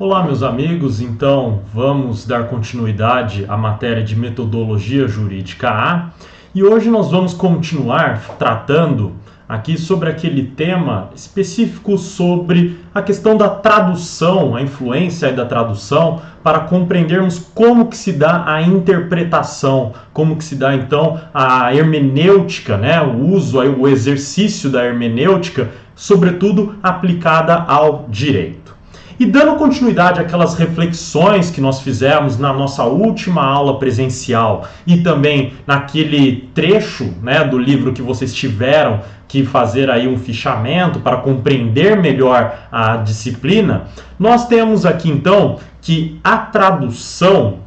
Olá, meus amigos. Então, vamos dar continuidade à matéria de Metodologia Jurídica A. E hoje nós vamos continuar tratando aqui sobre aquele tema específico sobre a questão da tradução, a influência da tradução, para compreendermos como que se dá a interpretação, como que se dá então a hermenêutica, né? O uso, o exercício da hermenêutica, sobretudo aplicada ao direito. E dando continuidade àquelas reflexões que nós fizemos na nossa última aula presencial e também naquele trecho, né, do livro que vocês tiveram que fazer aí um fichamento para compreender melhor a disciplina, nós temos aqui então que a tradução,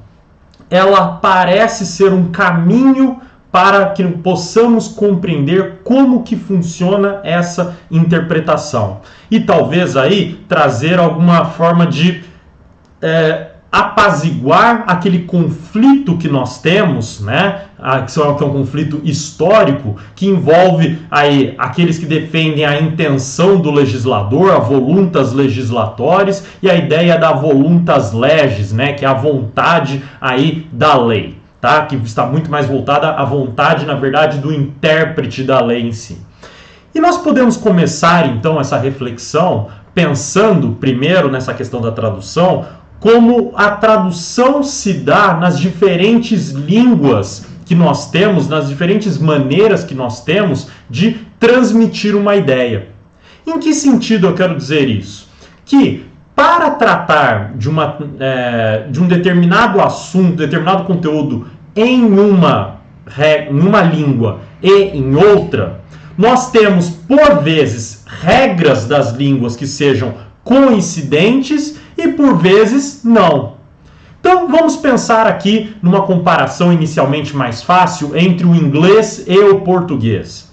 ela parece ser um caminho para que possamos compreender como que funciona essa interpretação. E talvez aí trazer alguma forma de apaziguar aquele conflito que nós temos, né? Que é um conflito histórico, que envolve aí aqueles que defendem a intenção do legislador, a voluntas legislatórias, e a ideia da voluntas legis, né? Que é a vontade aí da lei. Tá? Que está muito mais voltada à vontade, na verdade, do intérprete da lei em si. E nós podemos começar, então, essa reflexão pensando, primeiro, nessa questão da tradução, como a tradução se dá nas diferentes línguas que nós temos, nas diferentes maneiras que nós temos de transmitir uma ideia. Em que sentido eu quero dizer isso? Que para tratar de um determinado assunto, determinado conteúdo em uma língua e em outra, nós temos, por vezes, regras das línguas que sejam coincidentes e, por vezes, não. Então, vamos pensar aqui numa comparação inicialmente mais fácil entre o inglês e o português.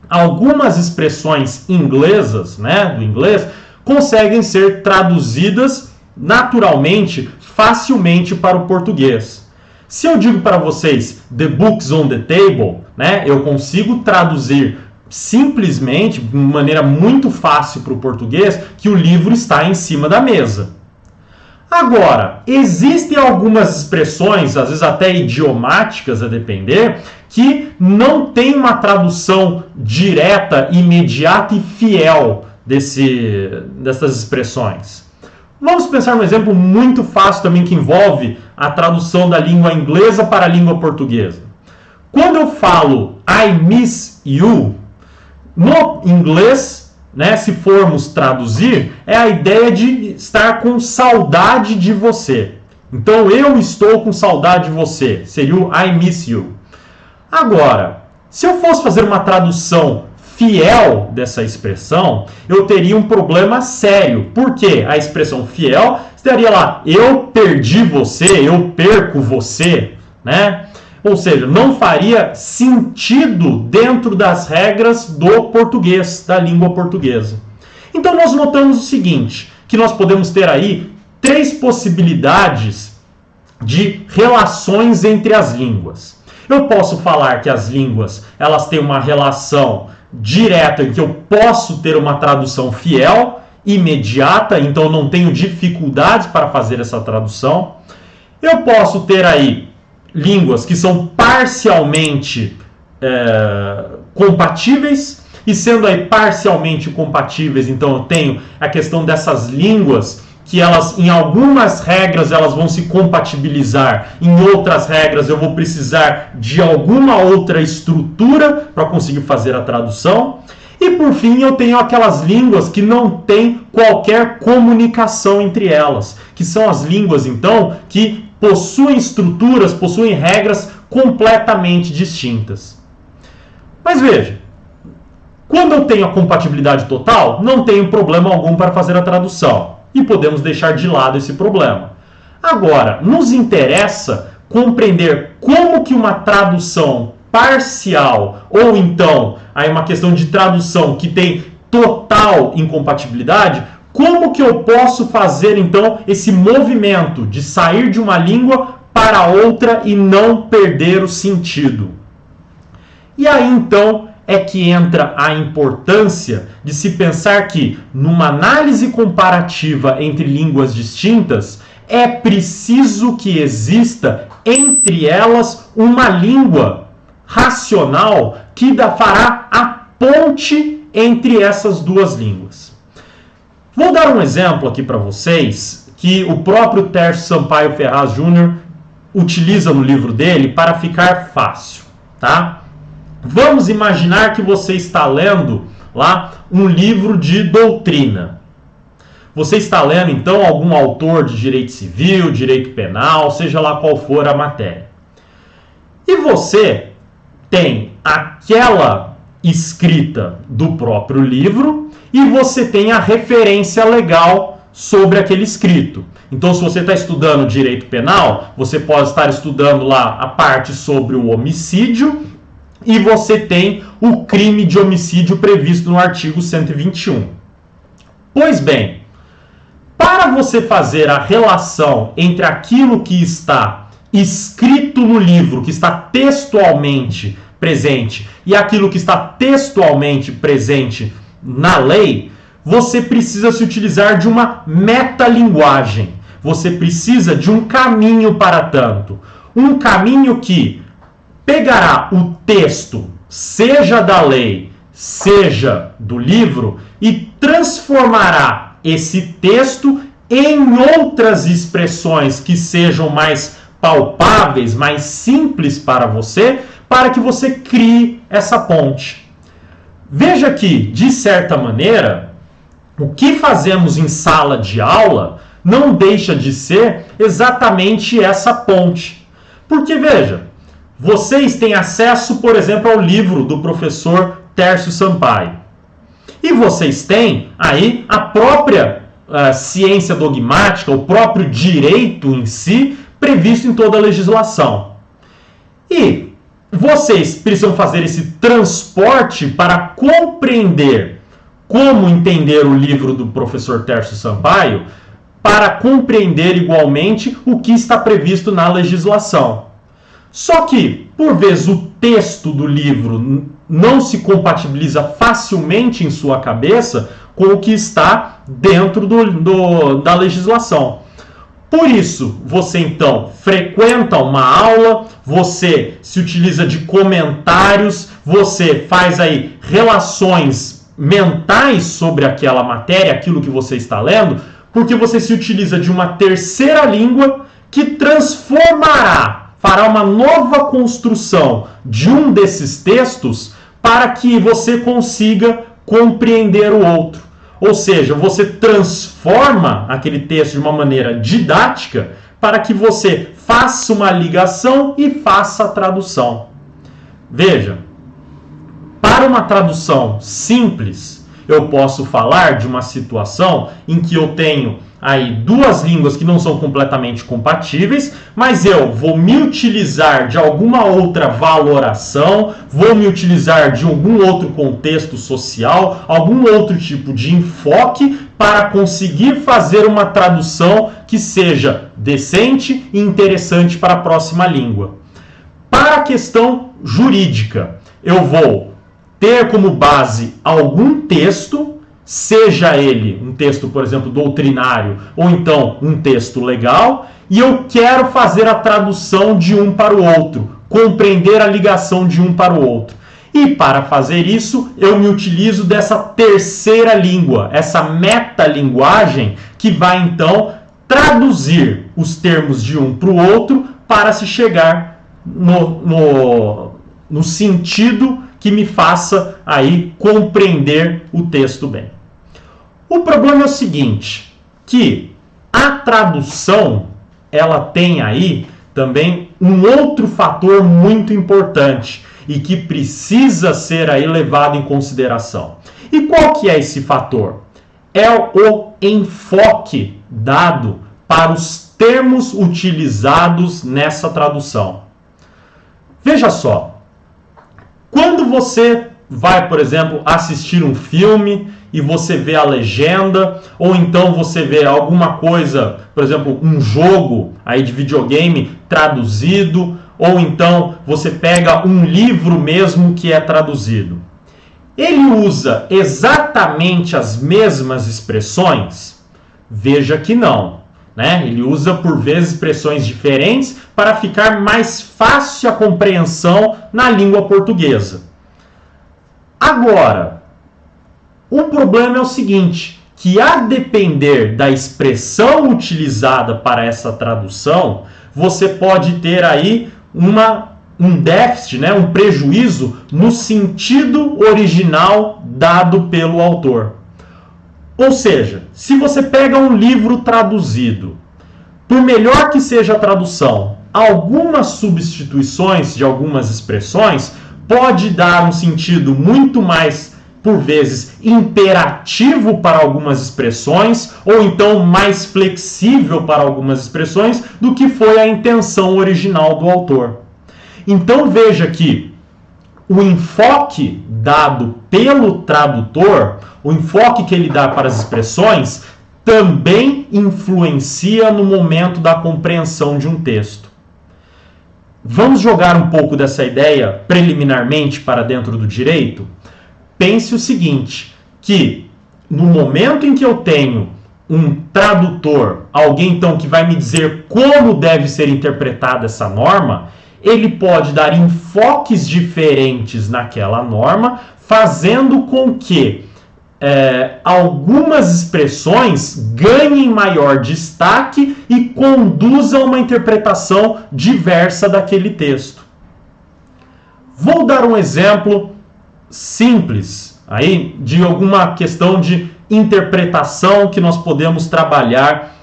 Algumas expressões inglesas, né, do inglês, conseguem ser traduzidas naturalmente, facilmente para o português. Se eu digo para vocês the books on the table, né, eu consigo traduzir simplesmente, de maneira muito fácil para o português, que o livro está em cima da mesa. Agora, existem algumas expressões, às vezes até idiomáticas a depender, que não tem uma tradução direta, imediata e fiel dessas expressões. Vamos pensar num exemplo muito fácil também que envolve a tradução da língua inglesa para a língua portuguesa. Quando eu falo I miss you, no inglês, né, se formos traduzir, é a ideia de estar com saudade de você. Então, eu estou com saudade de você. Seria o I miss you. Agora, se eu fosse fazer uma tradução fiel dessa expressão, eu teria um problema sério. Por quê? A expressão fiel estaria lá, eu perdi você, eu perco você, né? Ou seja, não faria sentido dentro das regras do português, da língua portuguesa. Então nós notamos o seguinte, que nós podemos ter aí três possibilidades de relações entre as línguas. Eu posso falar que as línguas, elas têm uma relação direta em que eu posso ter uma tradução fiel, imediata, então eu não tenho dificuldades para fazer essa tradução. Eu posso ter aí línguas que são parcialmente compatíveis, e sendo aí parcialmente compatíveis, então eu tenho a questão dessas línguas que elas, em algumas regras, elas vão se compatibilizar, em outras regras eu vou precisar de alguma outra estrutura para conseguir fazer a tradução. E por fim eu tenho aquelas línguas que não têm qualquer comunicação entre elas, que são as línguas então que possuem estruturas, possuem regras completamente distintas. Mas veja, quando eu tenho a compatibilidade total, não tenho problema algum para fazer a tradução. E podemos deixar de lado esse problema. Agora, nos interessa compreender como que uma tradução parcial, ou então aí uma questão de tradução que tem total incompatibilidade, como que eu posso fazer então esse movimento de sair de uma língua para outra e não perder o sentido? E aí então é que entra a importância de se pensar que, numa análise comparativa entre línguas distintas, é preciso que exista entre elas uma língua racional que fará a ponte entre essas duas línguas. Vou dar um exemplo aqui para vocês que o próprio Tércio Sampaio Ferraz Júnior utiliza no livro dele para ficar fácil, tá? Vamos imaginar que você está lendo lá um livro de doutrina. Você está lendo, então, algum autor de direito civil, direito penal, seja lá qual for a matéria. E você tem aquela escrita do próprio livro e você tem a referência legal sobre aquele escrito. Então, se você está estudando direito penal, você pode estar estudando lá a parte sobre o homicídio e você tem o crime de homicídio previsto no artigo 121. Pois bem, para você fazer a relação entre aquilo que está escrito no livro, que está textualmente presente, e aquilo que está textualmente presente na lei, você precisa se utilizar de uma metalinguagem. Você precisa de um caminho para tanto. Um caminho que pegará o texto, seja da lei, seja do livro, e transformará esse texto em outras expressões que sejam mais palpáveis, mais simples para você, para que você crie essa ponte. Veja que, de certa maneira, o que fazemos em sala de aula não deixa de ser exatamente essa ponte. Porque, veja, vocês têm acesso, por exemplo, ao livro do professor Tércio Sampaio. E vocês têm aí a própria ciência dogmática, o próprio direito em si, previsto em toda a legislação. E vocês precisam fazer esse transporte para compreender como entender o livro do professor Tércio Sampaio, para compreender igualmente o que está previsto na legislação. Só que, por vezes, o texto do livro não se compatibiliza facilmente em sua cabeça com o que está dentro da legislação. Por isso, você então frequenta uma aula, você se utiliza de comentários, você faz aí relações mentais sobre aquela matéria, aquilo que você está lendo, porque você se utiliza de uma terceira língua que fará uma nova construção de um desses textos para que você consiga compreender o outro. Ou seja, você transforma aquele texto de uma maneira didática para que você faça uma ligação e faça a tradução. Veja, para uma tradução simples, eu posso falar de uma situação em que eu tenho aí duas línguas que não são completamente compatíveis, mas eu vou me utilizar de alguma outra valoração, vou me utilizar de algum outro contexto social, algum outro tipo de enfoque para conseguir fazer uma tradução que seja decente e interessante para a próxima língua. Para a questão jurídica, eu vou ter como base algum texto, seja ele um texto, por exemplo, doutrinário, ou então um texto legal, e eu quero fazer a tradução de um para o outro, compreender a ligação de um para o outro. E para fazer isso, eu me utilizo dessa terceira língua, essa metalinguagem, que vai então traduzir os termos de um para o outro para se chegar no sentido que me faça aí compreender o texto bem. O problema é o seguinte, que a tradução, ela tem aí também um outro fator muito importante e que precisa ser aí levado em consideração. E qual que é esse fator? É o enfoque dado para os termos utilizados nessa tradução. Veja só, quando você vai, por exemplo, assistir um filme e você vê a legenda, ou então você vê alguma coisa, por exemplo, um jogo aí de videogame traduzido, ou então você pega um livro mesmo que é traduzido. Ele usa exatamente as mesmas expressões? Veja que não, né? Ele usa por vezes expressões diferentes para ficar mais fácil a compreensão na língua portuguesa. Agora, o problema é o seguinte, que a depender da expressão utilizada para essa tradução, você pode ter aí um déficit, né, um prejuízo no sentido original dado pelo autor. Ou seja, se você pega um livro traduzido, por melhor que seja a tradução, algumas substituições de algumas expressões pode dar um sentido muito mais, por vezes, imperativo para algumas expressões, ou então mais flexível para algumas expressões, do que foi a intenção original do autor. Então veja que o enfoque dado pelo tradutor, o enfoque que ele dá para as expressões, também influencia no momento da compreensão de um texto. Vamos jogar um pouco dessa ideia preliminarmente para dentro do direito? Pense o seguinte, que no momento em que eu tenho um tradutor, alguém então que vai me dizer como deve ser interpretada essa norma, ele pode dar enfoques diferentes naquela norma, fazendo com que algumas expressões ganhem maior destaque e conduzam a uma interpretação diversa daquele texto. Vou dar um exemplo simples aí de alguma questão de interpretação que nós podemos trabalhar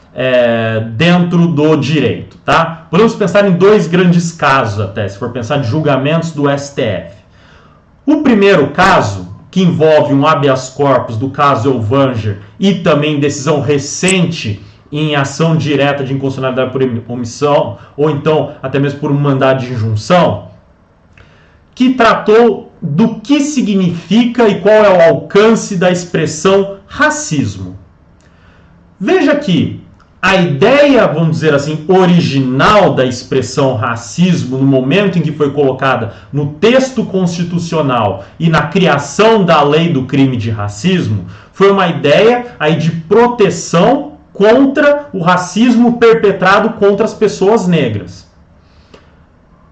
dentro do direito, tá? Podemos pensar em dois grandes casos até, se for pensar de julgamentos do STF. O primeiro caso, que envolve um habeas corpus do caso Elvanger e também decisão recente em ação direta de inconstitucionalidade por omissão, ou então até mesmo por um mandado de injunção, que tratou do que significa e qual é o alcance da expressão racismo. Veja que a ideia, vamos dizer assim, original da expressão racismo, no momento em que foi colocada no texto constitucional e na criação da lei do crime de racismo, foi uma ideia aí de proteção contra o racismo perpetrado contra as pessoas negras.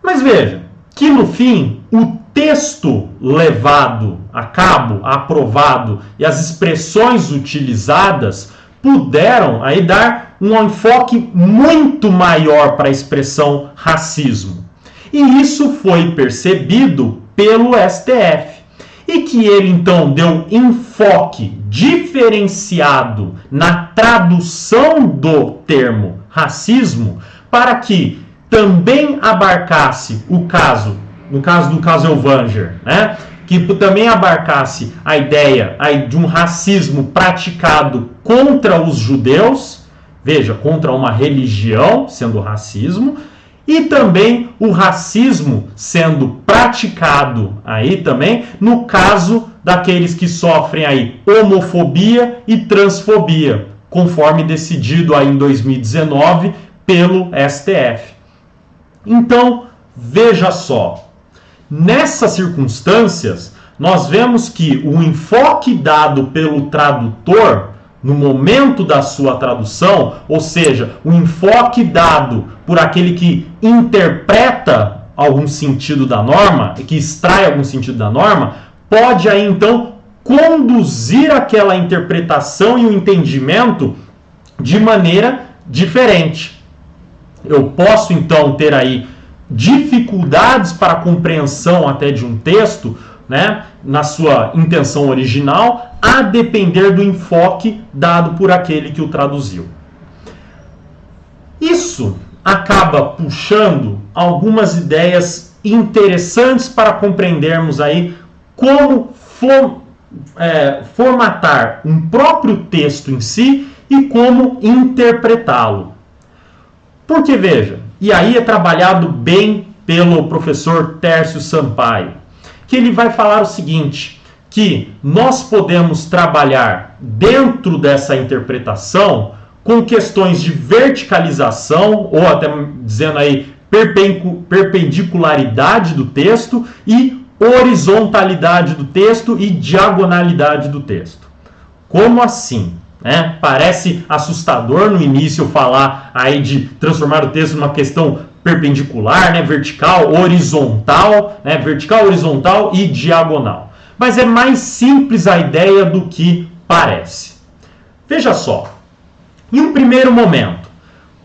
Mas veja, que no fim, o texto levado a cabo, aprovado e as expressões utilizadas puderam aí dar um enfoque muito maior para a expressão racismo. E isso foi percebido pelo STF. E que ele então deu enfoque diferenciado na tradução do termo racismo para que também abarcasse o caso, no caso do caso Elvanger, né? Que também abarcasse a ideia aí de um racismo praticado contra os judeus, veja, contra uma religião, sendo racismo, e também o racismo sendo praticado aí também no caso daqueles que sofrem aí homofobia e transfobia, conforme decidido aí em 2019 pelo STF. Então, veja só, nessas circunstâncias, nós vemos que o enfoque dado pelo tradutor no momento da sua tradução, ou seja, o enfoque dado por aquele que interpreta algum sentido da norma, que extrai algum sentido da norma, pode aí então conduzir aquela interpretação e o entendimento de maneira diferente. Eu posso então ter aí dificuldades para a compreensão até de um texto, né, na sua intenção original, a depender do enfoque dado por aquele que o traduziu. Isso acaba puxando algumas ideias interessantes para compreendermos aí como formatar um próprio texto em si e como interpretá-lo. Porque, veja, e aí é trabalhado bem pelo professor Tércio Sampaio, que ele vai falar o seguinte, que nós podemos trabalhar dentro dessa interpretação com questões de verticalização, ou até dizendo aí perpendicularidade do texto, e horizontalidade do texto e diagonalidade do texto. Como assim? Né? Parece assustador no início falar aí de transformar o texto numa questão perpendicular, né? Vertical, horizontal, né? Vertical, horizontal e diagonal. Mas é mais simples a ideia do que parece. Veja só, em um primeiro momento,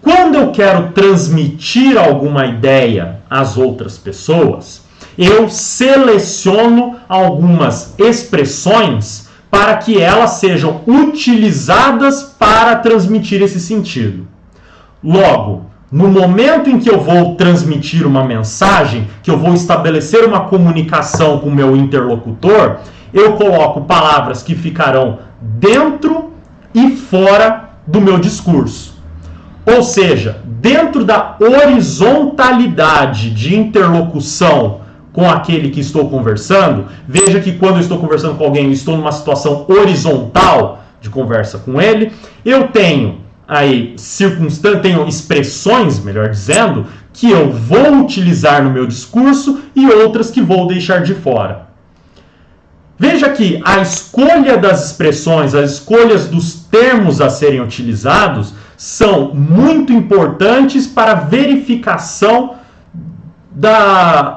quando eu quero transmitir alguma ideia às outras pessoas, eu seleciono algumas expressões para que elas sejam utilizadas para transmitir esse sentido. Logo, no momento em que eu vou transmitir uma mensagem, que eu vou estabelecer uma comunicação com o meu interlocutor, eu coloco palavras que ficarão dentro e fora do meu discurso. Ou seja, dentro da horizontalidade de interlocução com aquele que estou conversando, veja que quando eu estou conversando com alguém, eu estou numa situação horizontal de conversa com ele, eu tenho aí tenho expressões, melhor dizendo, que eu vou utilizar no meu discurso e outras que vou deixar de fora. Veja que a escolha das expressões, as escolhas dos termos a serem utilizados são muito importantes para a verificação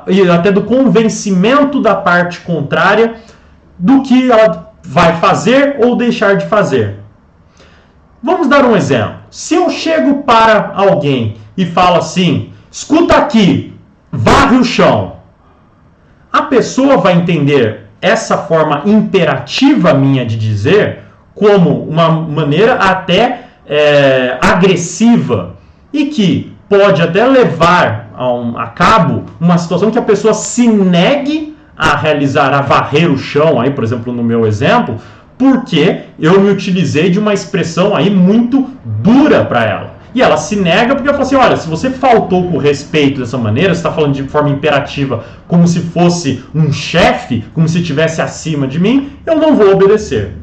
e até do convencimento da parte contrária do que ela vai fazer ou deixar de fazer. Vamos dar um exemplo. Se eu chego para alguém e falo assim, escuta aqui, varre o chão, a pessoa vai entender essa forma imperativa minha de dizer como uma maneira até agressiva e que pode até levar a cabo uma situação que a pessoa se negue a realizar, a varrer o chão, aí, por exemplo, no meu exemplo, porque eu me utilizei de uma expressão aí muito dura para ela. E ela se nega porque ela fala assim, olha, se você faltou com respeito dessa maneira, você está falando de forma imperativa, como se fosse um chefe, como se estivesse acima de mim, eu não vou obedecer.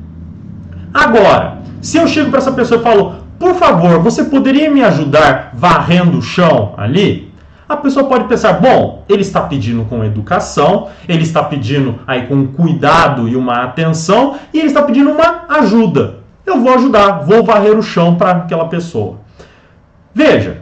Agora, se eu chego para essa pessoa e falo, por favor, você poderia me ajudar varrendo o chão ali? A pessoa pode pensar, bom, ele está pedindo com educação, ele está pedindo aí com cuidado e uma atenção, e ele está pedindo uma ajuda. Eu vou ajudar, vou varrer o chão para aquela pessoa. Veja,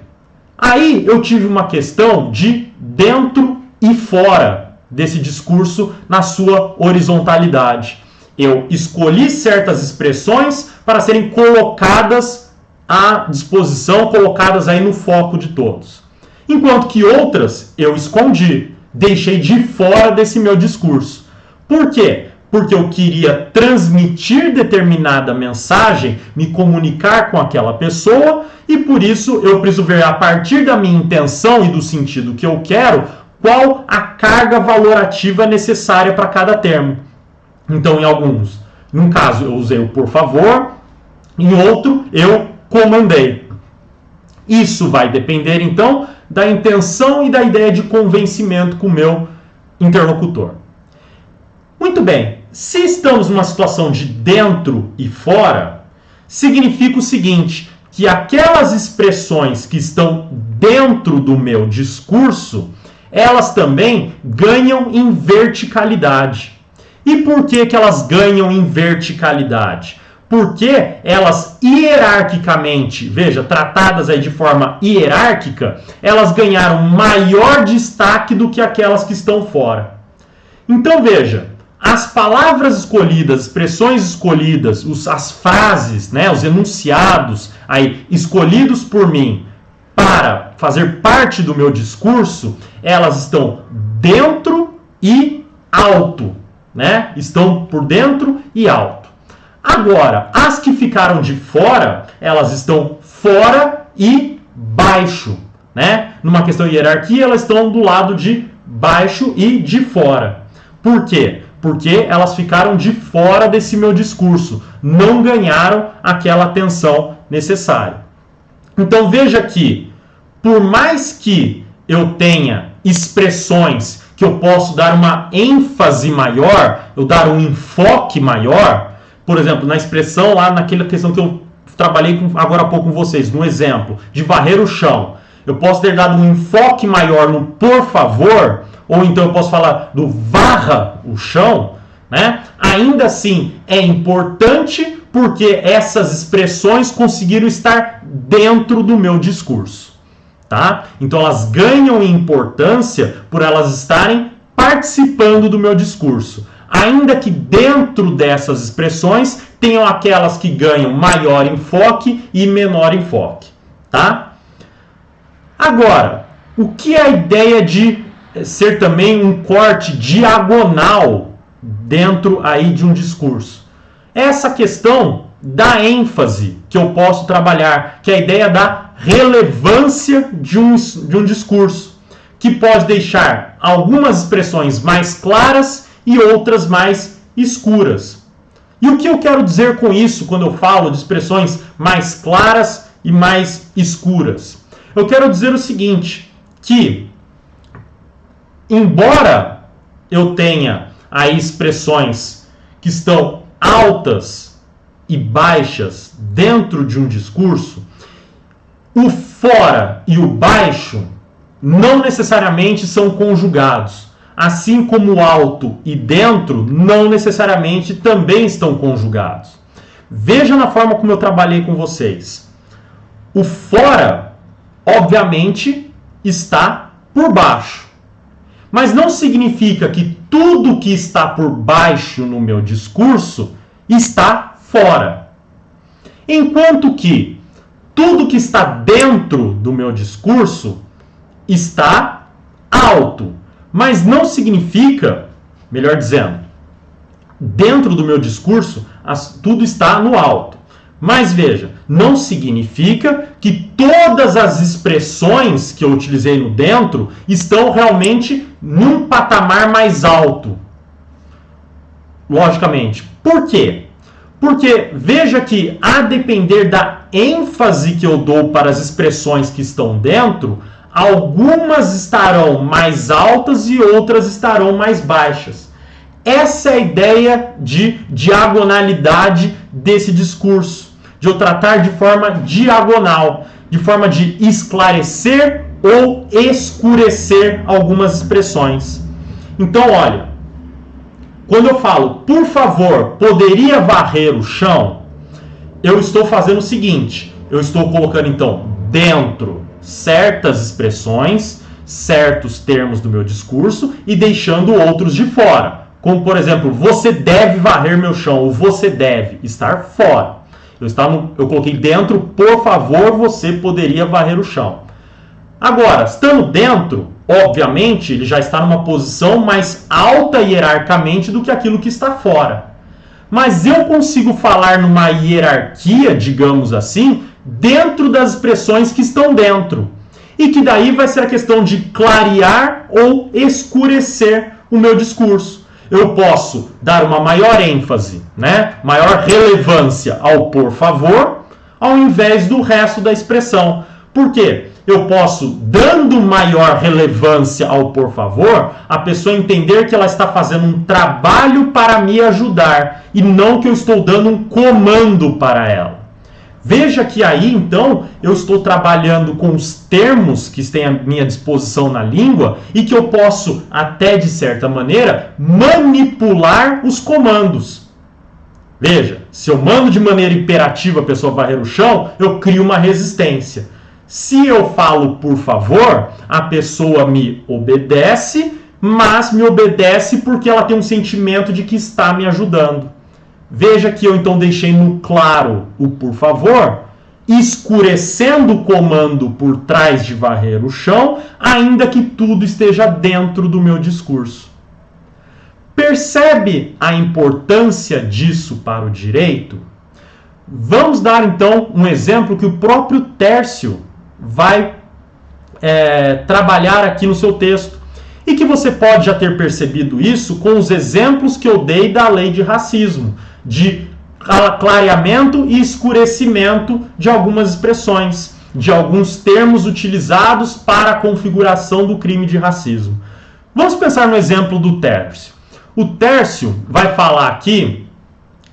aí eu tive uma questão de dentro e fora desse discurso na sua horizontalidade. Eu escolhi certas expressões para serem colocadas à disposição, colocadas aí no foco de todos. Enquanto que outras eu escondi, deixei de fora desse meu discurso. Por quê? Porque eu queria transmitir determinada mensagem, me comunicar com aquela pessoa, e por isso eu preciso ver, a partir da minha intenção e do sentido que eu quero, qual a carga valorativa necessária para cada termo. Então, num caso eu usei o por favor, em outro eu comandei. Isso vai depender, então, da intenção e da ideia de convencimento com o meu interlocutor. Muito bem, se estamos numa situação de dentro e fora, significa o seguinte, que aquelas expressões que estão dentro do meu discurso, elas também ganham em verticalidade. E por que elas ganham em verticalidade? Porque elas hierarquicamente, veja, tratadas aí de forma hierárquica, elas ganharam maior destaque do que aquelas que estão fora. Então veja, as palavras escolhidas, as expressões escolhidas, as frases, né, os enunciados aí, escolhidos por mim para fazer parte do meu discurso, elas estão dentro e alto, né? Estão por dentro e alto. Agora, as que ficaram de fora, elas estão fora e baixo, né? Numa questão de hierarquia, elas estão do lado de baixo e de fora. Por quê? Porque elas ficaram de fora desse meu discurso, não ganharam aquela atenção necessária. Então veja que, por mais que eu tenha expressões que eu posso dar uma ênfase maior, eu dar um enfoque maior, por exemplo, na expressão lá, naquela questão que eu trabalhei agora há pouco com vocês, no exemplo de varrer o chão, eu posso ter dado um enfoque maior no por favor, ou então eu posso falar do varra o chão, né? Ainda assim é importante porque essas expressões conseguiram estar dentro do meu discurso, tá? Então elas ganham importância por elas estarem participando do meu discurso. Ainda que dentro dessas expressões tenham aquelas que ganham maior enfoque e menor enfoque, tá? Agora, o que é a ideia de ser também um corte diagonal dentro aí de um discurso? Essa questão da ênfase que eu posso trabalhar, que é a ideia da relevância de um discurso, que pode deixar algumas expressões mais claras e outras mais escuras. E o que eu quero dizer com isso quando eu falo de expressões mais claras e mais escuras? Eu quero dizer o seguinte, que embora eu tenha aí expressões que estão altas e baixas dentro de um discurso, o fora e o baixo não necessariamente são conjugados. Assim como o alto e dentro não necessariamente também estão conjugados. Veja na forma como eu trabalhei com vocês. O fora, obviamente, está por baixo. Mas não significa que tudo que está por baixo no meu discurso está fora. Enquanto que tudo que está dentro do meu discurso está alto. Mas não significa, melhor dizendo, dentro do meu discurso, tudo está no alto. Mas veja, não significa que todas as expressões que eu utilizei no dentro estão realmente num patamar mais alto. Logicamente. Por quê? Porque veja que, a depender da ênfase que eu dou para as expressões que estão dentro, algumas estarão mais altas e outras estarão mais baixas. Essa é a ideia de diagonalidade desse discurso, de eu tratar de forma diagonal, de forma de esclarecer ou escurecer algumas expressões. Então, olha, quando eu falo, por favor, poderia varrer o chão, eu estou fazendo o seguinte, eu estou colocando então dentro certas expressões, certos termos do meu discurso e deixando outros de fora. Como, por exemplo, você deve varrer meu chão, ou você deve estar fora. Eu coloquei dentro, por favor, você poderia varrer o chão. Agora, estando dentro, obviamente, ele já está numa posição mais alta hierarquicamente do que aquilo que está fora. Mas eu consigo falar numa hierarquia, digamos assim, dentro das expressões que estão dentro. E que daí vai ser a questão de clarear ou escurecer o meu discurso. Eu posso dar uma maior ênfase, né? Maior relevância ao por favor, ao invés do resto da expressão. Por quê? Eu posso, dando maior relevância ao por favor, a pessoa entender que ela está fazendo um trabalho para me ajudar e não que eu estou dando um comando para ela. Veja que aí, então, eu estou trabalhando com os termos que têm à minha disposição na língua e que eu posso, até de certa maneira, manipular os comandos. Veja, se eu mando de maneira imperativa a pessoa varrer o chão, eu crio uma resistência. Se eu falo por favor, a pessoa me obedece, mas me obedece porque ela tem um sentimento de que está me ajudando. Veja que eu então deixei no claro o por favor, escurecendo o comando por trás de varrer o chão, ainda que tudo esteja dentro do meu discurso. Percebe a importância disso para o direito? Vamos dar então um exemplo que o próprio Tércio vai trabalhar aqui no seu texto. E que você pode já ter percebido isso com os exemplos que eu dei da lei de racismo, de clareamento e escurecimento de algumas expressões, de alguns termos utilizados para a configuração do crime de racismo. Vamos pensar no exemplo do Tércio. O Tércio vai falar aqui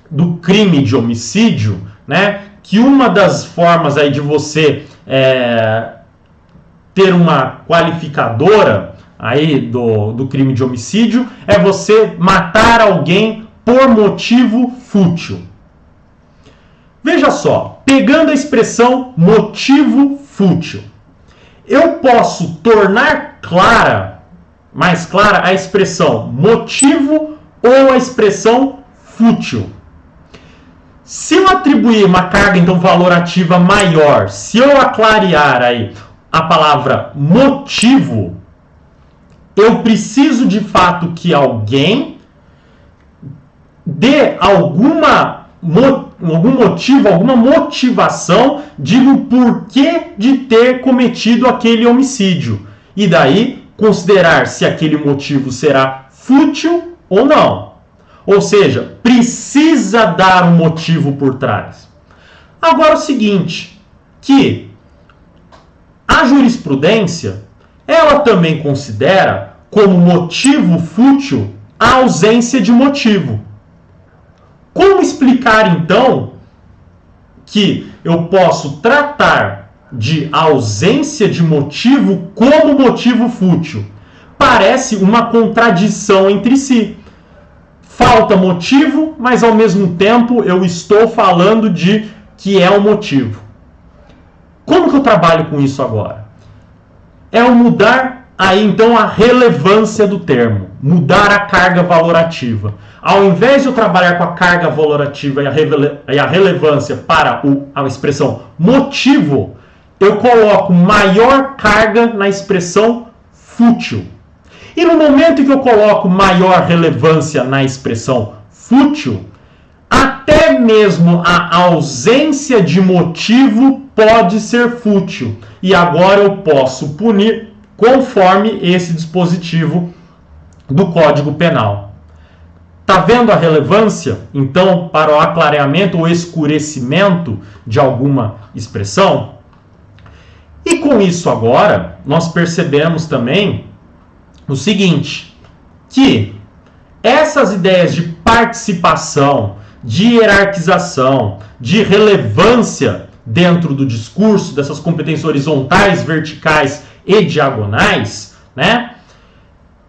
do crime de homicídio, né? Que uma das formas aí de você ter uma qualificadora aí do crime de homicídio é você matar alguém por motivo fútil. Veja só, pegando a expressão motivo fútil, eu posso tornar mais clara a expressão motivo ou a expressão fútil. Se eu atribuir uma carga, então, valorativa maior, se eu aclarear aí a palavra motivo, eu preciso de fato que alguém dê algum motivo, alguma motivação, diga o porquê de ter cometido aquele homicídio. E daí considerar se aquele motivo será fútil ou não. Ou seja, precisa dar um motivo por trás. Agora o seguinte, que a jurisprudência, ela também considera como motivo fútil a ausência de motivo. Como explicar então que eu posso tratar de ausência de motivo como motivo fútil? Parece uma contradição entre si. Falta motivo, mas ao mesmo tempo eu estou falando de que é um motivo. Como que eu trabalho com isso agora? É o mudar aí então a relevância do termo, mudar a carga valorativa. Ao invés de eu trabalhar com a carga valorativa e a relevância para a expressão motivo, eu coloco maior carga na expressão fútil. E no momento em que eu coloco maior relevância na expressão fútil, até mesmo a ausência de motivo pode ser fútil. E agora eu posso punir conforme esse dispositivo do Código Penal. Está vendo a relevância, então, para o aclareamento ou escurecimento de alguma expressão? E com isso agora, nós percebemos também o seguinte, que essas ideias de participação, de hierarquização, de relevância dentro do discurso, dessas competências horizontais, verticais e diagonais, né?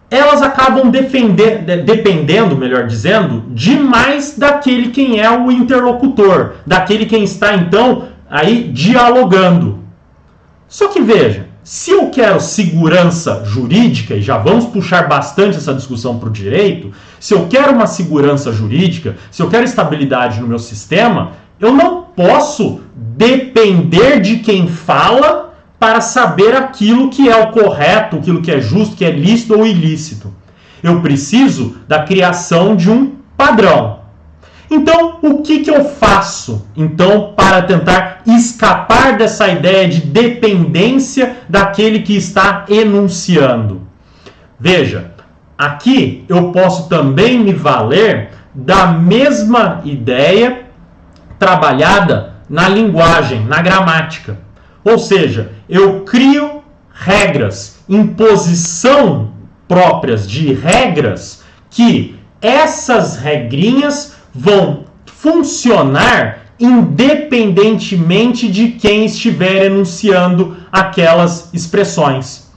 Elas acabam dependendo, melhor dizendo, demais daquele quem é o interlocutor, daquele quem está, então, aí dialogando. Só que veja, se eu quero segurança jurídica, e já vamos puxar bastante essa discussão para o direito, se eu quero uma segurança jurídica, se eu quero estabilidade no meu sistema, eu não posso depender de quem fala para saber aquilo que é o correto, aquilo que é justo, que é lícito ou ilícito. Eu preciso da criação de um padrão. Então, o que eu faço, então, para tentar escapar dessa ideia de dependência daquele que está enunciando? Veja, aqui eu posso também me valer da mesma ideia trabalhada na linguagem, na gramática. Ou seja, eu crio regras, imposição próprias de regras, que essas regrinhas vão funcionar independentemente de quem estiver enunciando aquelas expressões.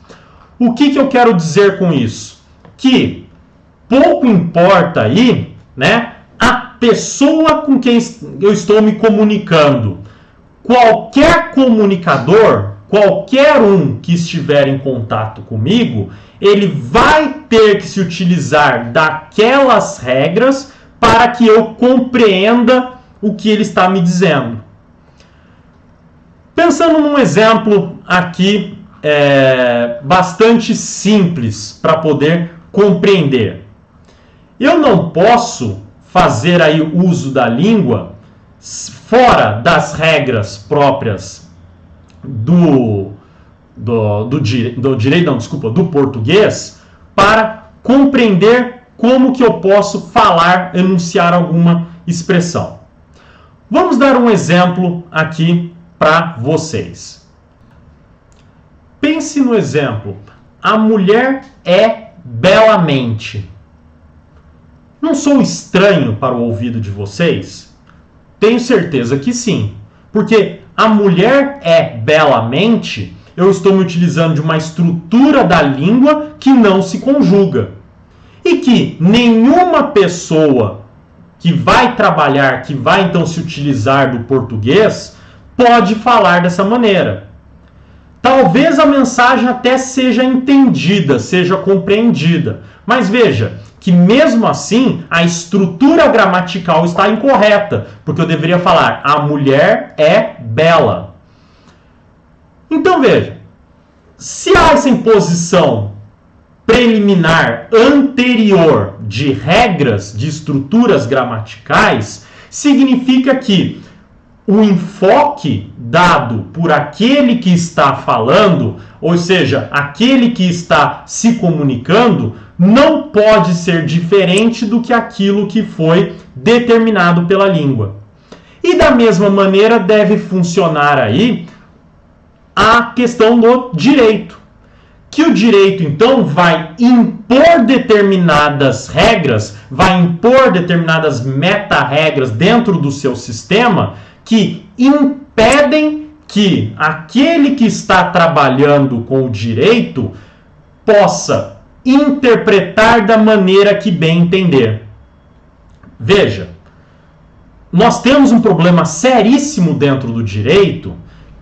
O que eu quero dizer com isso? Que pouco importa aí, né, a pessoa com quem eu estou me comunicando. Qualquer comunicador, qualquer um que estiver em contato comigo, ele vai ter que se utilizar daquelas regras para que eu compreenda o que ele está me dizendo. Pensando num exemplo aqui bastante simples para poder compreender. Eu não posso fazer aí uso da língua fora das regras próprias do português para compreender como que eu posso falar, enunciar alguma expressão. Vamos dar um exemplo aqui para vocês. Pense no exemplo. A mulher é belamente. Não sou estranho para o ouvido de vocês? Tenho certeza que sim. Porque a mulher é belamente eu estou me utilizando de uma estrutura da língua que não se conjuga. E que nenhuma pessoa que vai trabalhar, que vai então se utilizar do português, pode falar dessa maneira. Talvez a mensagem até seja entendida, seja compreendida. Mas veja, que mesmo assim, a estrutura gramatical está incorreta, porque eu deveria falar, a mulher é bela. Então veja, se há essa imposição preliminar anterior de regras, de estruturas gramaticais, significa que o enfoque dado por aquele que está falando, ou seja, aquele que está se comunicando, não pode ser diferente do que aquilo que foi determinado pela língua. E da mesma maneira deve funcionar aí a questão do direito. Que o direito, então, vai impor determinadas regras, vai impor determinadas meta-regras dentro do seu sistema que impedem que aquele que está trabalhando com o direito possa interpretar da maneira que bem entender. Veja, nós temos um problema seríssimo dentro do direito,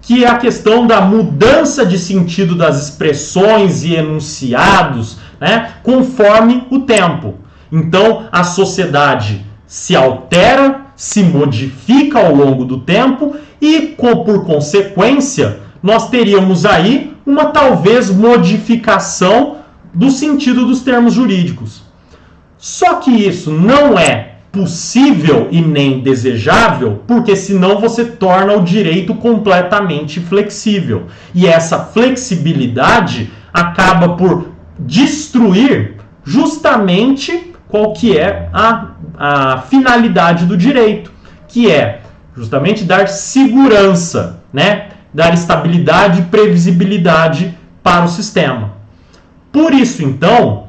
que é a questão da mudança de sentido das expressões e enunciados, né, conforme o tempo. Então, a sociedade se altera, se modifica ao longo do tempo e, por consequência, nós teríamos aí uma talvez modificação do sentido dos termos jurídicos. Só que isso não é possível e nem desejável, porque senão você torna o direito completamente flexível. E essa flexibilidade acaba por destruir justamente qual que é a finalidade do direito, que é justamente dar segurança, né? Dar estabilidade e previsibilidade para o sistema. Por isso, então,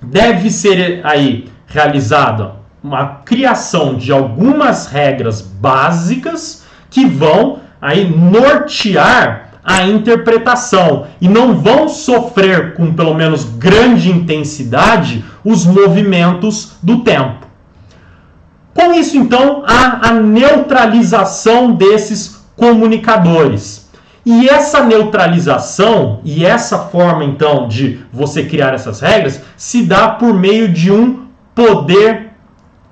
deve ser aí realizada uma criação de algumas regras básicas que vão aí nortear a interpretação e não vão sofrer com pelo menos grande intensidade os movimentos do tempo. Com isso, então, há a neutralização desses comunicadores. E essa neutralização e essa forma, então, de você criar essas regras se dá por meio de um poder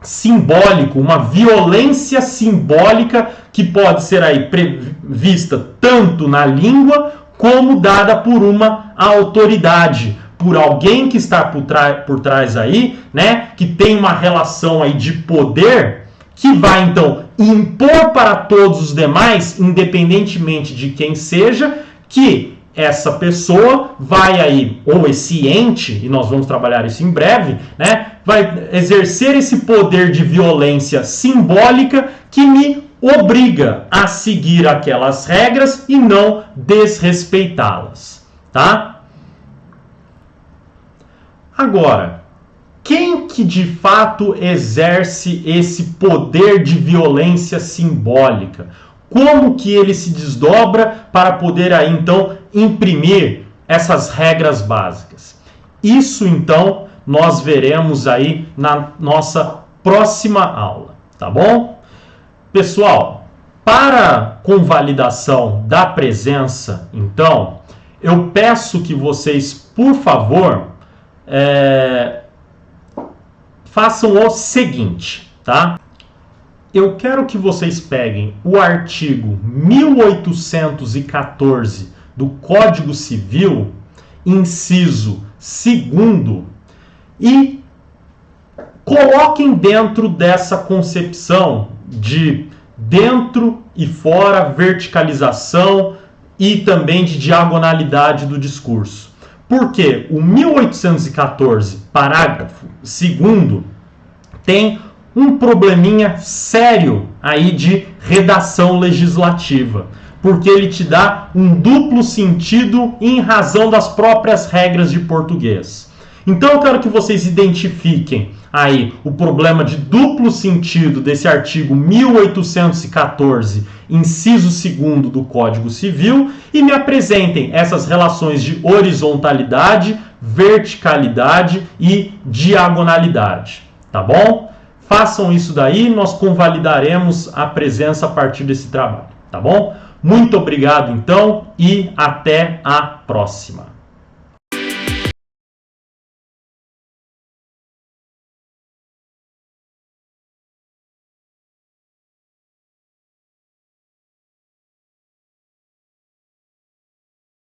simbólico, uma violência simbólica que pode ser aí prevista tanto na língua como dada por uma autoridade, por alguém que está por trás aí, né, que tem uma relação aí de poder que vai então impor para todos os demais, independentemente de quem seja, que essa pessoa vai aí, ou esse ente, e nós vamos trabalhar isso em breve, né, vai exercer esse poder de violência simbólica que me obriga a seguir aquelas regras e não desrespeitá-las, tá? Agora, quem que de fato exerce esse poder de violência simbólica? Como que ele se desdobra para poder aí então imprimir essas regras básicas? Isso então nós veremos aí na nossa próxima aula, tá bom? Pessoal, para convalidação da presença, então, eu peço que vocês, por favor, façam o seguinte, tá? Eu quero que vocês peguem o artigo 1814 do Código Civil, inciso 2º, e coloquem dentro dessa concepção de dentro e fora, verticalização e também de diagonalidade do discurso. Porque o 1814, parágrafo 2º, tem um probleminha sério aí de redação legislativa, porque ele te dá um duplo sentido em razão das próprias regras de português. Então eu quero que vocês identifiquem aí o problema de duplo sentido desse artigo 1814, inciso 2º do Código Civil, e me apresentem essas relações de horizontalidade, verticalidade e diagonalidade, tá bom? Façam isso daí, nós convalidaremos a presença a partir desse trabalho, tá bom? Muito obrigado então e até a próxima.